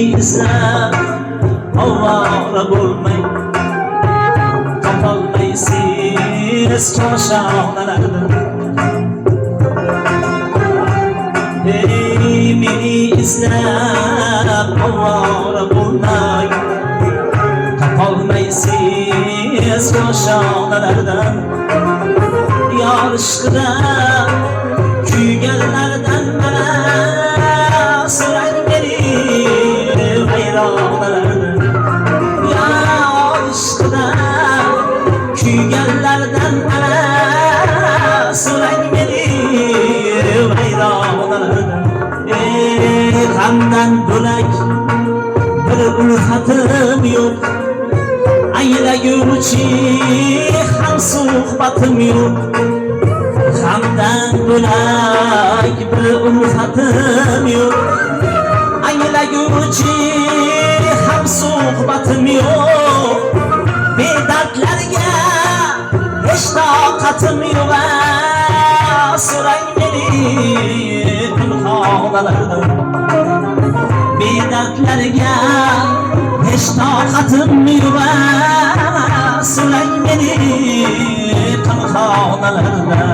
izlab ovora bo'lmay topolmaysiz koshonalarni. Meni izlab ovora bo'lmay topolmaysiz koshonalardan. Yor ishqida kuyganlardan mana so'rang meni vayronalardan. Yor ishqida kuyganlardan mana so'rang meni vayronalardan. G'amdan bo'lak bir ulfatim yo'q, anglayurchi ham suhbatim yo'q. G'amdan bo'lak bir ulfatim yo'q, anglayurchi ham suhbatim yo'q. Bedardlarga hech toqatim yo'q. So'rang meni gulxonalardan. Bedardlarga hech toqatim yo'q. So'rang meni gulxonalardan.